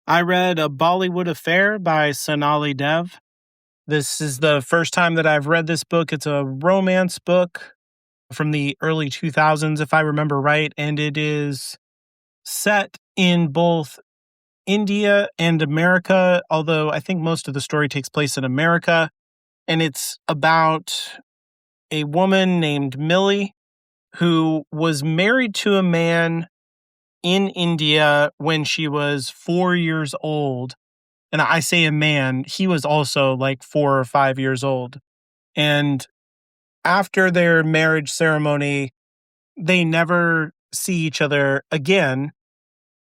I read A Bollywood Affair by Sonali Dev. This is the first time that I've read this book. It's a romance book from the early 2000s, if I remember right, and it is set in both India and America, although I think most of the story takes place in America. And it's about a woman named Millie who was married to a man in India when she was 4 years old. And I say a man, he was also like 4 or 5 years old. And after their marriage ceremony, they never see each other again.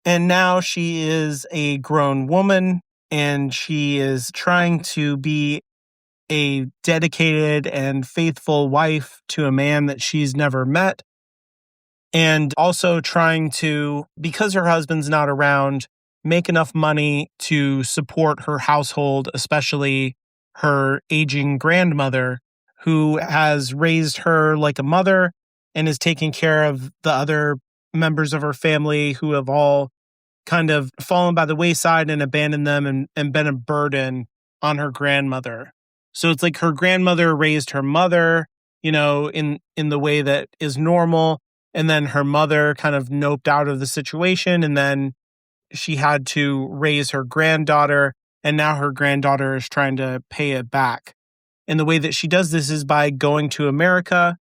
And now she is a grown woman and she is trying to be a dedicated and faithful wife to a man that she's never met. And also trying to, because her husband's not around, make enough money to support her household, especially her aging grandmother, who has raised her like a mother and is taking care of the other members of her family who have all kind of fallen by the wayside and abandoned them and been a burden on her grandmother. So it's like her grandmother raised her mother, in the way that is normal. And then her mother kind of noped out of the situation. And then she had to raise her granddaughter. And now her granddaughter is trying to pay it back. And the way that she does this is by going to America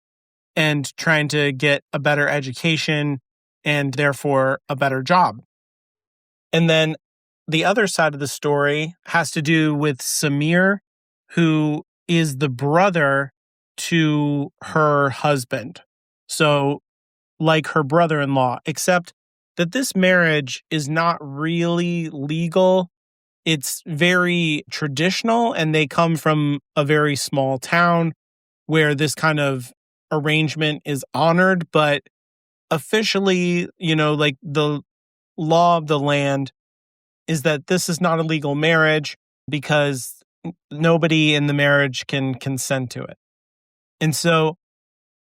and trying to get a better education and therefore a better job. And then the other side of the story has to do with Samir, who is the brother to her husband. So like her brother-in-law, except that this marriage is not really legal. It's very traditional, and they come from a very small town where this kind of arrangement is honored, but officially, like the law of the land is that this is not a legal marriage because nobody in the marriage can consent to it. And so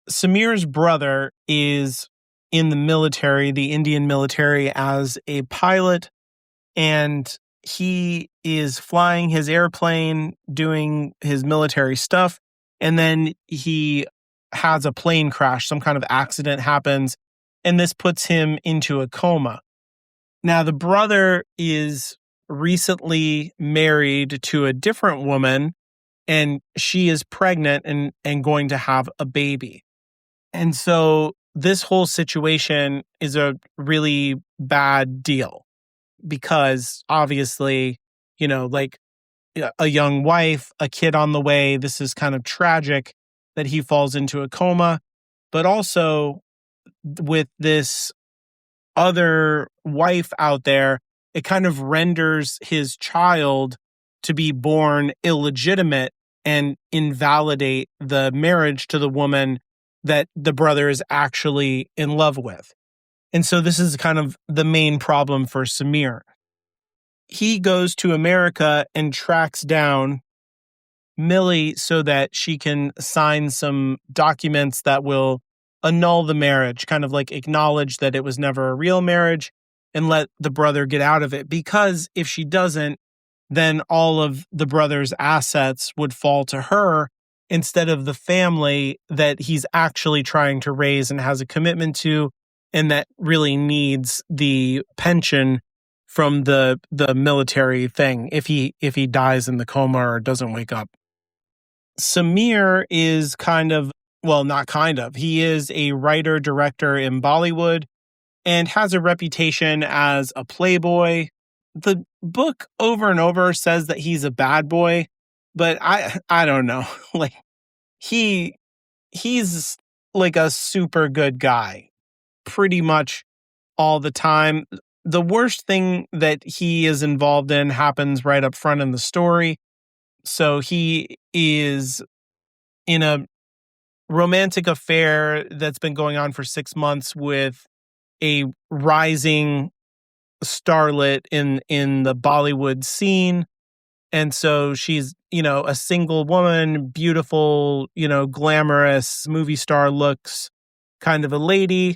Samir's brother is in the military, the Indian military, as a pilot, and he is flying his airplane, doing his military stuff, and then he has a plane crash, some kind of accident happens, and this puts him into a coma. Now, the brother is recently married to a different woman, and she is pregnant and going to have a baby. And so this whole situation is a really bad deal because obviously, like a young wife, a kid on the way, this is kind of tragic that he falls into a coma. But also with this other wife out there, it kind of renders his child to be born illegitimate and invalidate the marriage to the woman that the brother is actually in love with. And so this is kind of the main problem for Samir. He goes to America and tracks down Millie so that she can sign some documents that will annul the marriage, kind of like acknowledge that it was never a real marriage and let the brother get out of it. Because if she doesn't, then all of the brother's assets would fall to her instead of the family that he's actually trying to raise and has a commitment to, and that really needs the pension from the military thing if he dies in the coma or doesn't wake up. Samir is he is a writer director in Bollywood and has a reputation as a playboy. The book over and over says that he's a bad boy, but I don't know. Like he's like a super good guy pretty much all the time. The worst thing that he is involved in happens right up front in the story. So he is in a romantic affair that's been going on for 6 months with a rising starlet in the Bollywood scene. And so she's, a single woman, beautiful, glamorous movie star looks kind of a lady.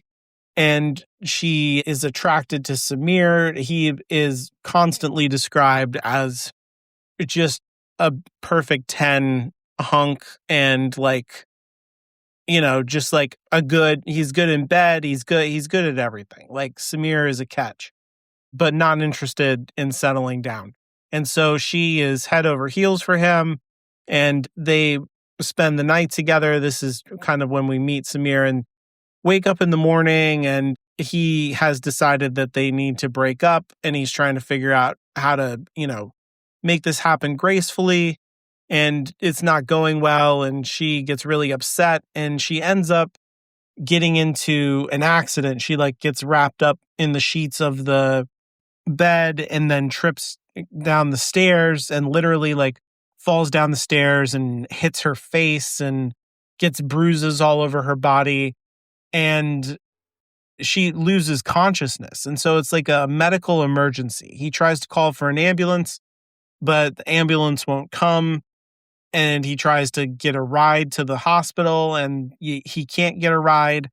and she is attracted to Samir. He is constantly described as just a perfect 10 hunk, and like, just like he's good in bed, he's good at everything. Like, Samir is a catch, but not interested in settling down. And so she is head over heels for him, and they spend the night together. This is kind of when we meet Samir, and wake up in the morning, and he has decided that they need to break up, and he's trying to figure out how to, make this happen gracefully, and it's not going well, and she gets really upset, and she ends up getting into an accident. She like gets wrapped up in the sheets of the bed and then trips down the stairs and literally like falls down the stairs and hits her face and gets bruises all over her body, and she loses consciousness. And so it's like a medical emergency. He tries to call for an ambulance, but the ambulance won't come, and he tries to get a ride to the hospital, and he can't get a ride.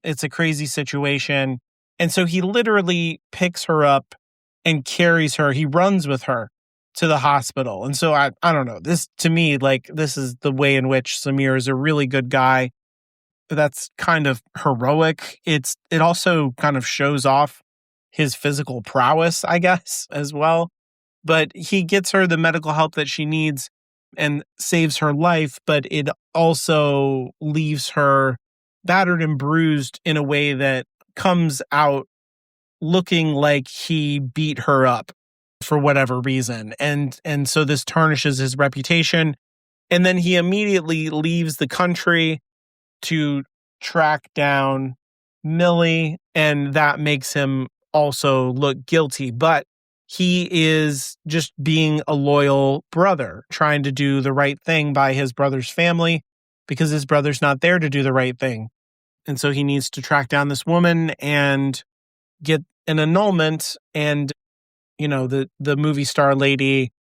It's a crazy situation. And so he literally picks her up and carries her. He runs with her to the hospital. And so I don't know. This, to me, like, this is the way in which Samir is a really good guy. That's kind of heroic. It also kind of shows off his physical prowess, I guess, as well. But he gets her the medical help that she needs and saves her life, but it also leaves her battered and bruised in a way that comes out looking like he beat her up for whatever reason. And so this tarnishes his reputation. And then he immediately leaves the country to track down Millie, and that makes him also look guilty. But he is just being a loyal brother, trying to do the right thing by his brother's family, because his brother's not there to do the right thing. And so he needs to track down this woman and get an annulment. And, the movie star lady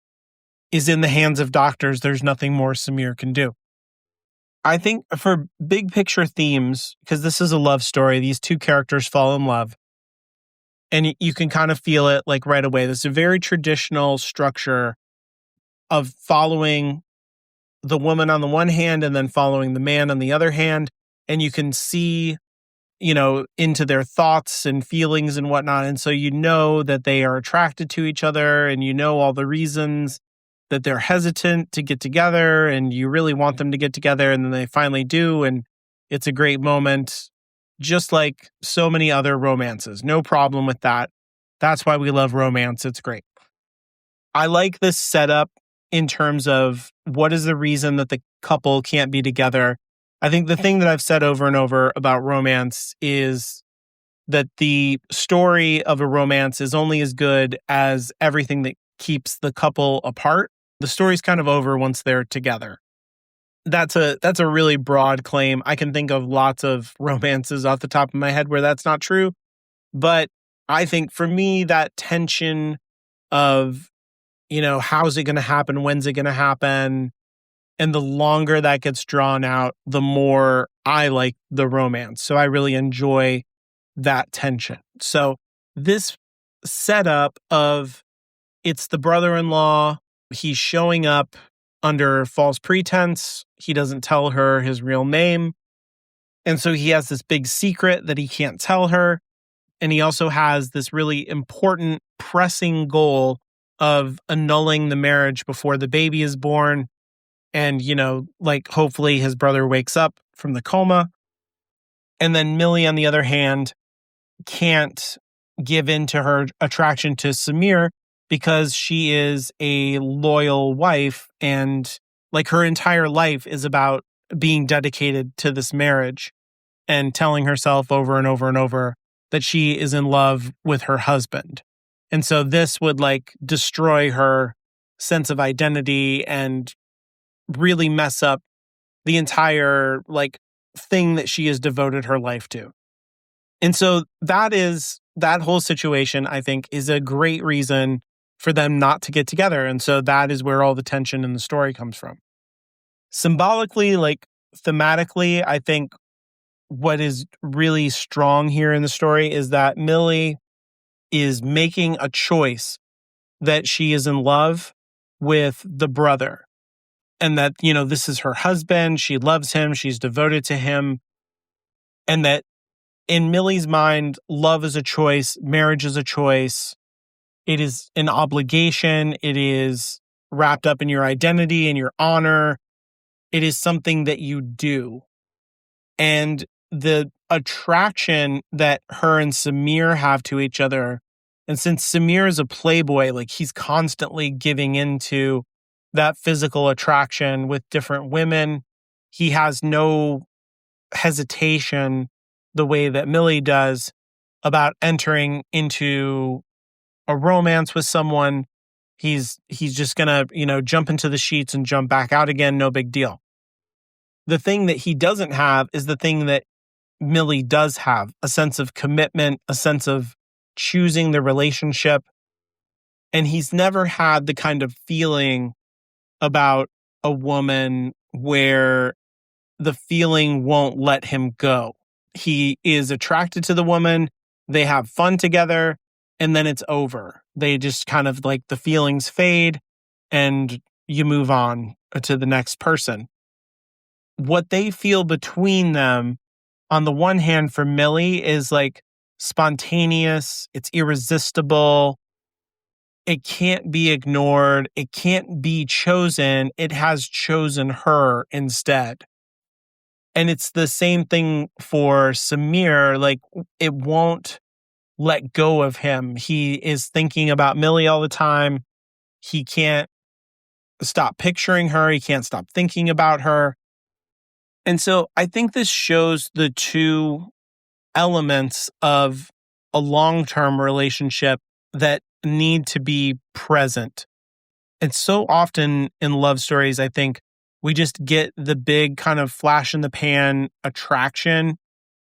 is in the hands of doctors. There's nothing more Samir can do. I think for big picture themes, because this is a love story, these two characters fall in love. And you can kind of feel it like right away. There's a very traditional structure of following the woman on the one hand and then following the man on the other hand. And you can see, into their thoughts and feelings and whatnot. And so that they are attracted to each other, and all the reasons that they're hesitant to get together, and you really want them to get together, and then they finally do. And it's a great moment. Just like so many other romances. No problem with that. That's why we love romance. It's great. I like this setup in terms of what is the reason that the couple can't be together. I think the thing that I've said over and over about romance is that the story of a romance is only as good as everything that keeps the couple apart. The story's kind of over once they're together. That's a really broad claim. I can think of lots of romances off the top of my head where that's not true. But I think for me, that tension of, how's it going to happen? When's it going to happen? And the longer that gets drawn out, the more I like the romance. So I really enjoy that tension. So this setup of it's the brother-in-law, he's showing up under false pretense. He doesn't tell her his real name. And so he has this big secret that he can't tell her. And he also has this really important, pressing goal of annulling the marriage before the baby is born. And, hopefully his brother wakes up from the coma. And then Millie, on the other hand, can't give in to her attraction to Samir because she is a loyal wife, and like her entire life is about being dedicated to this marriage and telling herself over and over and over that she is in love with her husband. And so this would like destroy her sense of identity and really mess up the entire like thing that she has devoted her life to. And so that whole situation, I think, is a great reason for them not to get together. And so that is where all the tension in the story comes from. Symbolically, like thematically, I think what is really strong here in the story is that Millie is making a choice that she is in love with the brother, and that, this is her husband. She loves him. She's devoted to him. And that in Millie's mind, love is a choice. Marriage is a choice. It is an obligation. It is wrapped up in your identity and your honor. It is something that you do. And the attraction that her and Samir have to each other, and since Samir is a playboy, like he's constantly giving into that physical attraction with different women, he has no hesitation the way that Millie does about entering into a romance with someone. He's just gonna, jump into the sheets and jump back out again, no big deal. The thing that he doesn't have is the thing that Millie does have: a sense of commitment, a sense of choosing the relationship. And he's never had the kind of feeling about a woman where the feeling won't let him go. He is attracted to the woman, they have fun together, and then it's over. They just kind of like the feelings fade and you move on to the next person. What they feel between them, on the one hand, for Millie, is like spontaneous, it's irresistible, it can't be ignored, it can't be chosen, it has chosen her instead. And it's the same thing for Samir, like it won't let go of him. He is thinking about Millie all the time. He can't stop picturing her, he can't stop thinking about her. And so I think this shows the two elements of a long-term relationship that need to be present. And so often in love stories, I think we just get the big kind of flash in the pan attraction,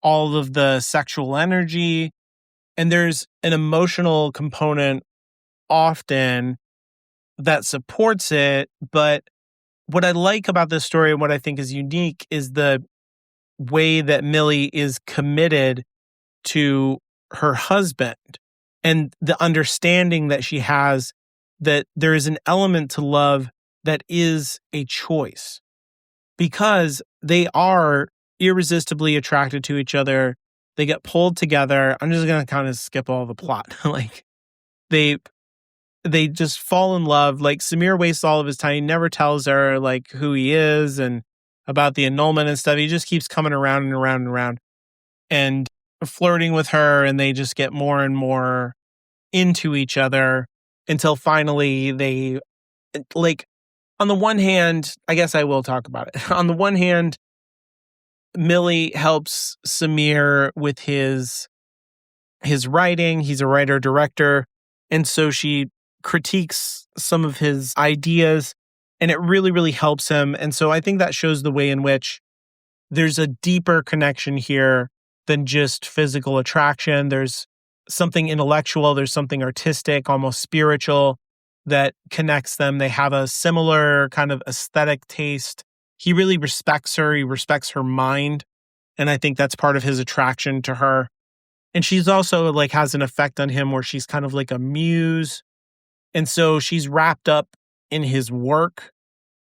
all of the sexual energy, and there's an emotional component often that supports it. But what I like about this story and what I think is unique is the way that Millie is committed to her husband and the understanding that she has that there is an element to love that is a choice, because they are irresistibly attracted to each other. They get pulled together. I'm just going to kind of skip all the plot. Like they just fall in love. Like Samir wastes all of his time. He never tells her like who he is and about the annulment and stuff. He just keeps coming around and around and around and flirting with her, and they just get more and more into each other until finally they, like, on the one hand, I guess I will talk about it. On the one hand, Millie helps Samir with his writing. He's a writer director, and so she critiques some of his ideas, and it really, really helps him. And so I think that shows the way in which there's a deeper connection here than just physical attraction. There's something intellectual, there's something artistic, almost spiritual, that connects them. They have a similar kind of aesthetic taste. He really respects her. He respects her mind. And I think that's part of his attraction to her. And she's also like has an effect on him where she's kind of like a muse. And so she's wrapped up in his work.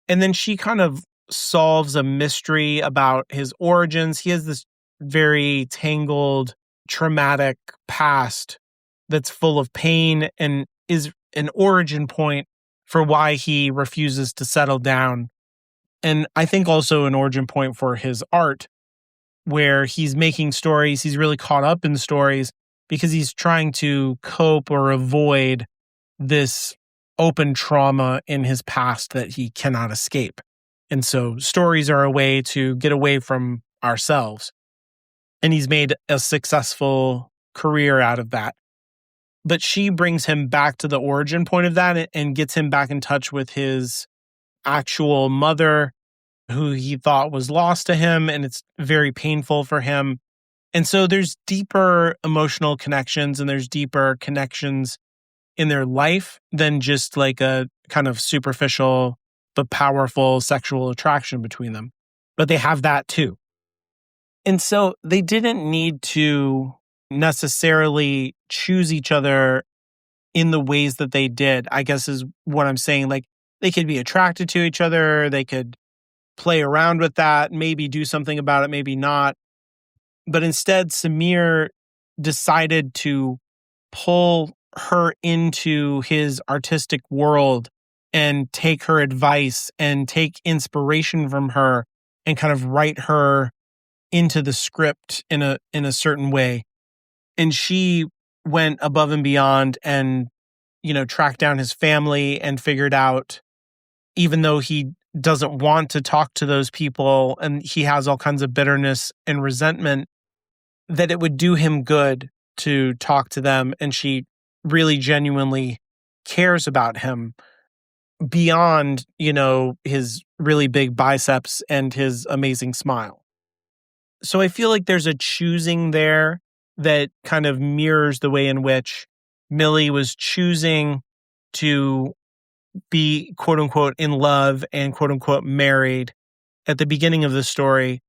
And then she kind of solves a mystery about his origins. He has this very tangled, traumatic past that's full of pain and is an origin point for why he refuses to settle down. And I think also an origin point for his art, where he's making stories. He's really caught up in stories because he's trying to cope or avoid this open trauma in his past that he cannot escape. And so stories are a way to get away from ourselves. And he's made a successful career out of that. But she brings him back to the origin point of that and gets him back in touch with his actual mother, who he thought was lost to him, and it's very painful for him. And so there's deeper emotional connections, and there's deeper connections in their life than just like a kind of superficial but powerful sexual attraction between them. But they have that too. And so they didn't need to necessarily choose each other in the ways that they did, I guess is what I'm saying. Like, they could be attracted to each other, they could play around with that, maybe do something about it, maybe not. But instead, Samir decided to pull her into his artistic world and take her advice and take inspiration from her and kind of write her into the script in a certain way. And she went above and beyond and, tracked down his family and figured out, even though he doesn't want to talk to those people and he has all kinds of bitterness and resentment, that it would do him good to talk to them. And she really genuinely cares about him beyond, his really big biceps and his amazing smile. So I feel like there's a choosing there that kind of mirrors the way in which Millie was choosing to be quote unquote in love and quote unquote married at the beginning of the story.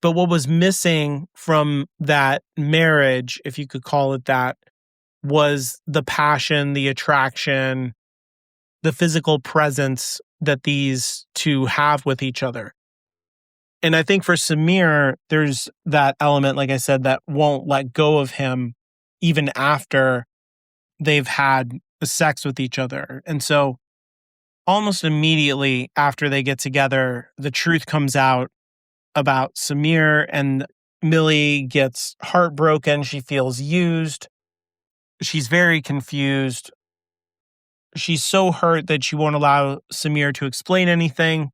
But what was missing from that marriage, if you could call it that, was the passion, the attraction, the physical presence that these two have with each other. And I think for Samir, there's that element, like I said, that won't let go of him even after they've had sex with each other. And so almost immediately after they get together, the truth comes out about Samir, and Millie gets heartbroken. She feels used. She's very confused. She's so hurt that she won't allow Samir to explain anything.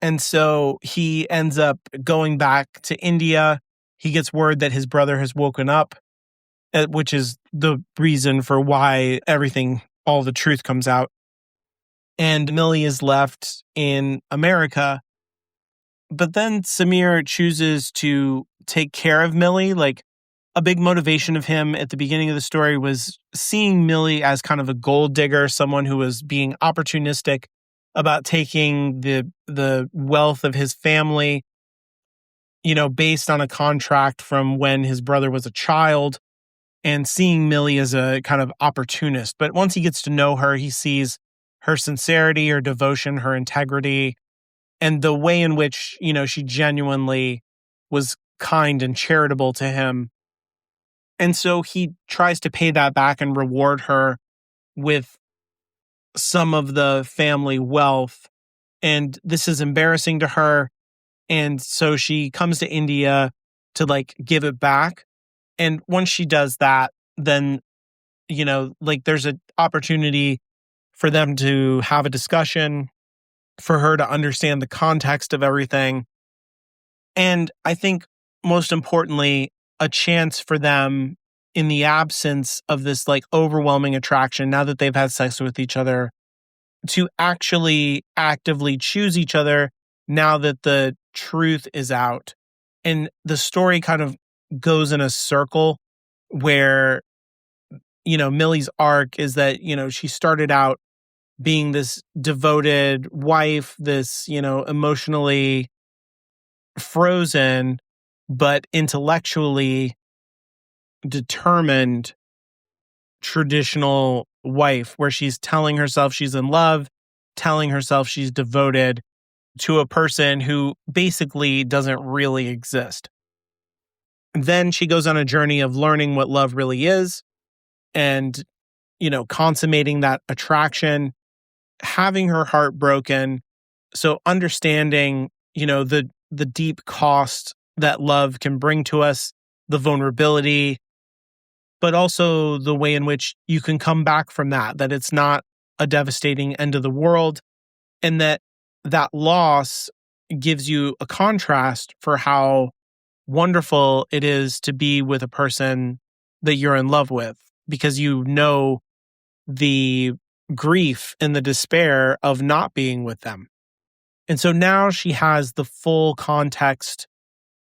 And so he ends up going back to India. He gets word that his brother has woken up, which is the reason for why all the truth comes out. And Millie is left in America. But then Samir chooses to take care of Millie. Like, a big motivation of him at the beginning of the story was seeing Millie as kind of a gold digger, someone who was being opportunistic about taking the wealth of his family, based on a contract from when his brother was a child, and seeing Millie as a kind of opportunist. But once he gets to know her, he sees her sincerity, her devotion, her integrity, and the way in which, she genuinely was kind and charitable to him. And so he tries to pay that back and reward her with some of the family wealth. And this is embarrassing to her. And so she comes to India to give it back. And once she does that, then, there's an opportunity for them to have a discussion, for her to understand the context of everything. And I think most importantly, a chance for them, in the absence of this overwhelming attraction, now that they've had sex with each other, to actually actively choose each other now that the truth is out. And the story kind of goes in a circle where, Millie's arc is that, she started out being this devoted wife, this, emotionally frozen, but intellectually determined traditional wife, where she's telling herself she's in love, telling herself she's devoted to a person who basically doesn't really exist. Then she goes on a journey of learning what love really is and, consummating that attraction, having her heart broken. So understanding, the deep cost that love can bring to us, the vulnerability, but also the way in which you can come back from that it's not a devastating end of the world, and that loss gives you a contrast for how wonderful it is to be with a person that you're in love with, because the grief and the despair of not being with them. And so now she has the full context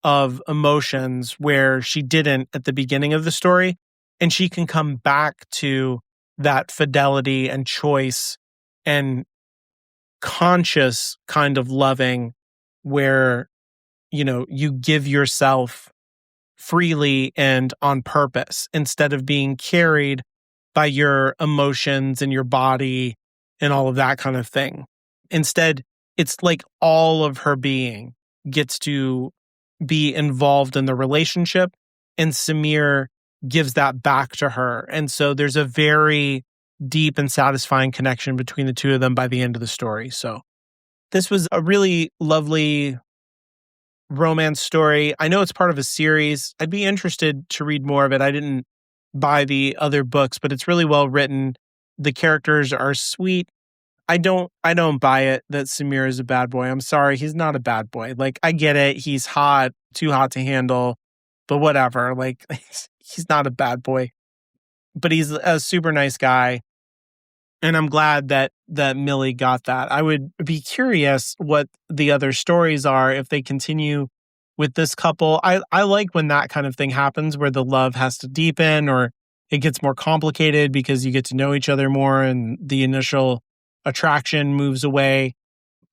of emotions where she didn't at the beginning of the story. And she can come back to that fidelity and choice and conscious kind of loving where, you give yourself freely and on purpose instead of being carried by your emotions and your body and all of that kind of thing. Instead, it's like all of her being gets to be involved in the relationship, and Samir gives that back to her. And so there's a very deep and satisfying connection between the two of them by the end of the story. So this was a really lovely romance story. I know it's part of a series. I'd be interested to read more of it. I didn't buy the other books, but it's really well written. The characters are sweet. I don't buy it that Samir is a bad boy. I'm sorry, he's not a bad boy. Like, I get it. He's hot, too hot to handle, but whatever. Like, he's not a bad boy. But he's a super nice guy. And I'm glad that Millie got that. I would be curious what the other stories are if they continue with this couple. I like when that kind of thing happens where the love has to deepen or it gets more complicated because you get to know each other more and the initial attraction moves away.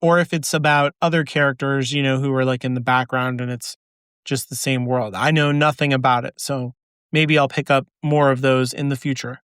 Or if it's about other characters, who are like in the background and it's just the same world. I know nothing about it. So maybe I'll pick up more of those in the future.